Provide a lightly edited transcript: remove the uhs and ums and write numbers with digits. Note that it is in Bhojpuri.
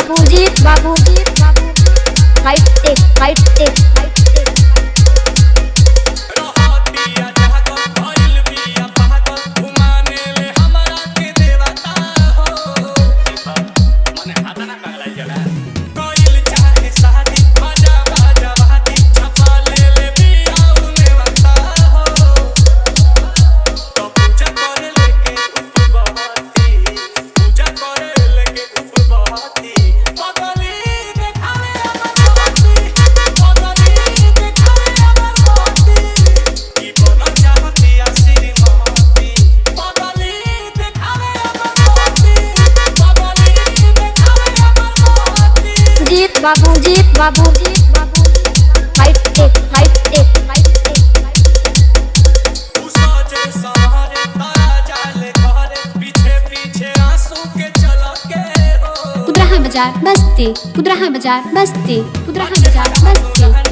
बाबू जीत बाबू fight take fight take fight take बाबू fight take fight take fight take उसाजे सहारे तारा जाले घरे पीछे पीछे आंसू के चला के हो कुदरहा बाजार बस्ती कुदरहा बाजार बस्ती कुदरहा बाजार बस्ती